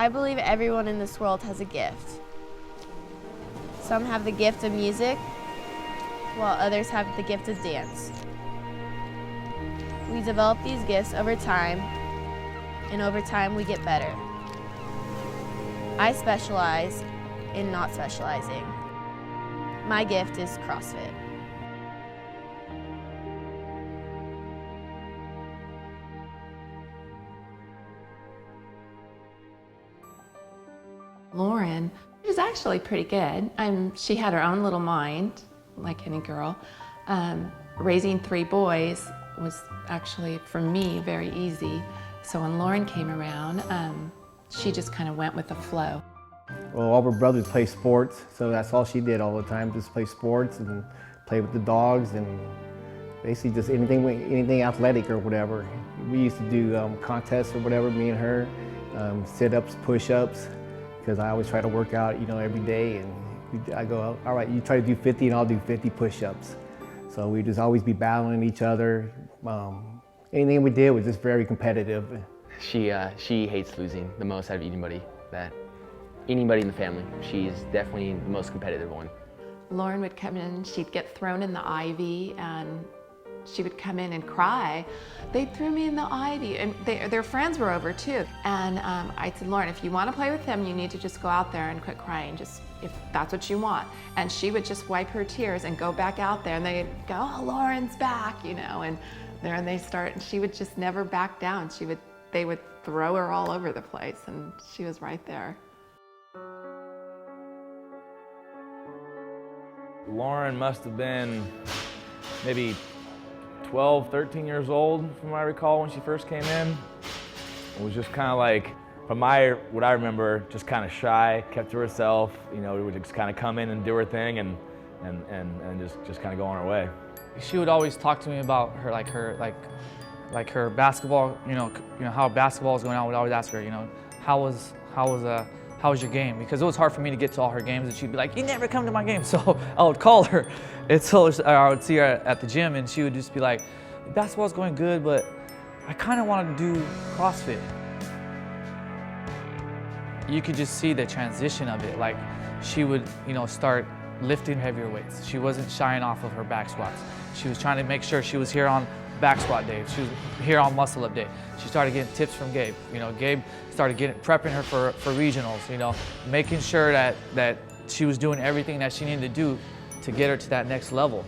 I believe everyone in this world has a gift. Some have the gift of music, while others have the gift of dance. We develop these gifts over time, and over time we get better. I specialize in not specializing. My gift is CrossFit. Lauren is actually pretty good. She had her own little mind, like any girl. Raising 3 boys was actually, for me, very easy. So when Lauren came around, she just kind of went with the flow. Well, all her brothers play sports, so that's all she did all the time, just play sports and play with the dogs and basically just anything athletic or whatever. We used to do contests or whatever, me and her, sit-ups, push-ups, because I always try to work out, every day. And I go, all right, you try to do 50 and I'll do 50 push-ups. So we just always be battling each other. Anything we did was just very competitive. She hates losing the most out of anybody in the family. She's definitely the most competitive one. Lauren would come in, she'd get thrown in the ivy, and she would come in and cry. They threw me in the ivy, and their friends were over too. And I said, Lauren, if you want to play with them, you need to just go out there and quit crying, just if that's what you want. And she would just wipe her tears and go back out there, and they'd go, oh, Lauren's back, and there they start, and she would just never back down. They would throw her all over the place, and she was right there. Lauren must have been maybe 12, 13 years old from what I recall when she first came in. It was just kind of like, from what I remember, just kind of shy, kept to herself, would just kind of come in and do her thing and just kind of go on her way. She would always talk to me about her basketball, how basketball was going on. I would always ask her, how was your game? Because it was hard for me to get to all her games, and she'd be like, you never come to my game. So I would call her, and so I would see her at the gym, and she would just be like, basketball's going good, but I kind of wanted to do CrossFit. You could just see the transition of it. Like, she would, start lifting heavier weights. She wasn't shying off of her back squats. She was trying to make sure she was here on back squat day. She was here on muscle up day. She started getting tips from Gabe. Gabe started prepping her for regionals, making sure that she was doing everything that she needed to do to get her to that next level.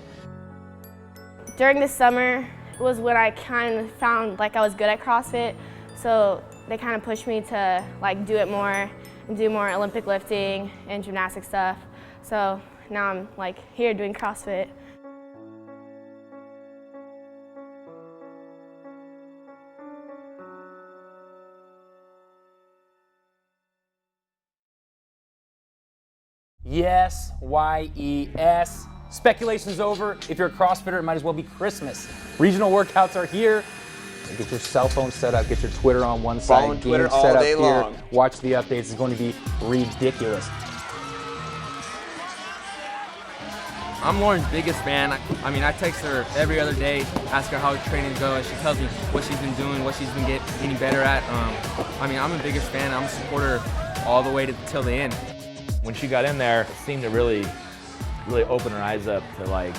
During the summer was when I kind of found like I was good at CrossFit, so they kind of pushed me to do it more and do more Olympic lifting and gymnastic stuff. So now I'm here doing CrossFit. Yes, Y-E-S. Speculation's over. If you're a CrossFitter, it might as well be Christmas. Regional workouts are here. Get your cell phone set up, get your Twitter on one side, Following Twitter games set all up day here, long. watch the updates. It's going to be ridiculous. I'm Lauren's biggest fan. I text her every other day, ask her how her training's going. She tells me what she's been doing, what she's been getting better at. I'm the biggest fan. I'm a supporter all the way till the end. When she got in there, it seemed to really open her eyes up to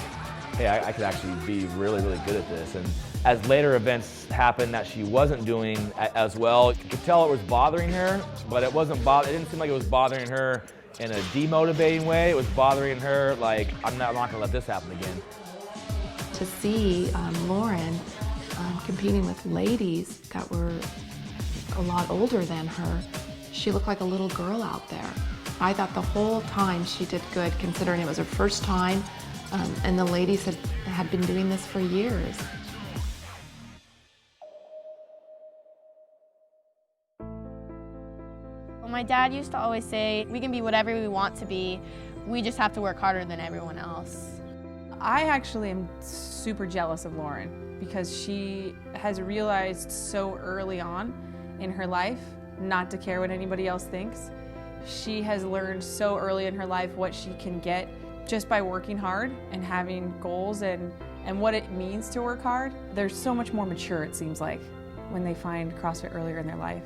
hey, I could actually be really, really good at this. And as later events happened that she wasn't doing as well, you could tell it was bothering her, but it didn't seem like it was bothering her in a demotivating way. It was bothering her like, I'm not gonna let this happen again. To see Lauren competing with ladies that were a lot older than her, she looked like a little girl out there. I thought the whole time she did good, considering it was her first time, and the ladies had been doing this for years. Well, my dad used to always say, we can be whatever we want to be, we just have to work harder than everyone else. I actually am super jealous of Lauren because she has realized so early on in her life not to care what anybody else thinks. She has learned so early in her life what she can get just by working hard and having goals and what it means to work hard. They're so much more mature, it seems like, when they find CrossFit earlier in their life.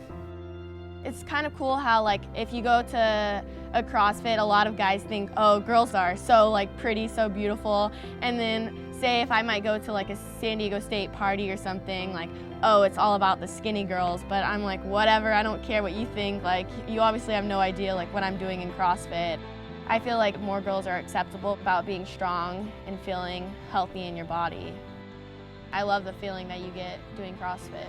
It's kind of cool how like if you go to a CrossFit, a lot of guys think, oh, girls are so like pretty, so beautiful. And then say if I might go to like a San Diego State party or something, like, oh, it's all about the skinny girls. But I'm like, whatever, I don't care what you think. Like, you obviously have no idea like what I'm doing in CrossFit. I feel like more girls are acceptable about being strong and feeling healthy in your body. I love the feeling that you get doing CrossFit.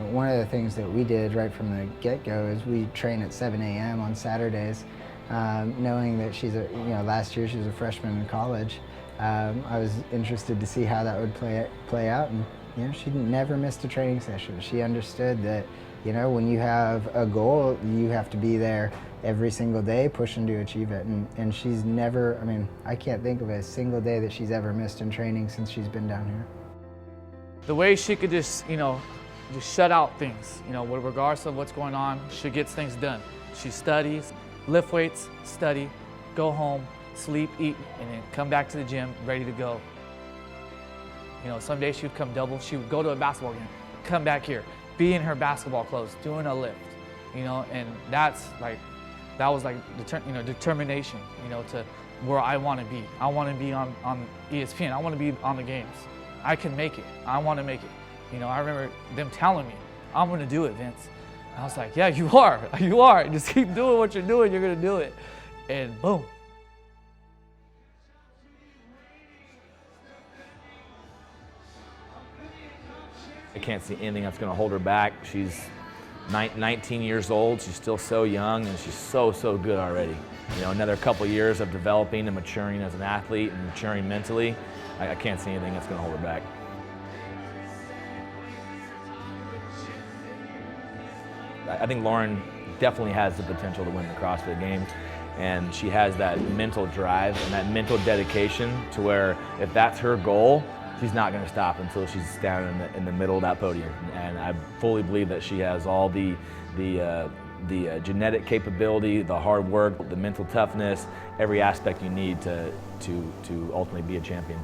One of the things that we did right from the get-go is we train at 7 a.m. on Saturdays, knowing that she's last year she was a freshman in college. I was interested to see how that would play out, and she never missed a training session. She understood that when you have a goal, you have to be there every single day pushing to achieve it. And she's never, I can't think of a single day that she's ever missed in training since she's been down here. The way she could just shut out things, regardless of what's going on, she gets things done. She studies, lift weights, study, go home, sleep, eat, and then come back to the gym ready to go. Some days she would come double. She would go to a basketball game, come back here, be in her basketball clothes, doing a lift, and that was like determination, to where I want to be. I want to be on ESPN. I want to be on the games. I can make it. I want to make it. I remember them telling me, I'm going to do it, Vince. And I was like, yeah, you are. You are. Just keep doing what you're doing. You're going to do it. And boom. I can't see anything that's going to hold her back. She's 19 years old. She's still so young, and she's so good already. Another couple years of developing and maturing as an athlete and maturing mentally. I can't see anything that's going to hold her back. I think Lauren definitely has the potential to win the CrossFit Games, and she has that mental drive and that mental dedication to where if that's her goal, she's not going to stop until she's standing in the middle of that podium. And I fully believe that she has all the genetic capability, the hard work, the mental toughness, every aspect you need to ultimately be a champion.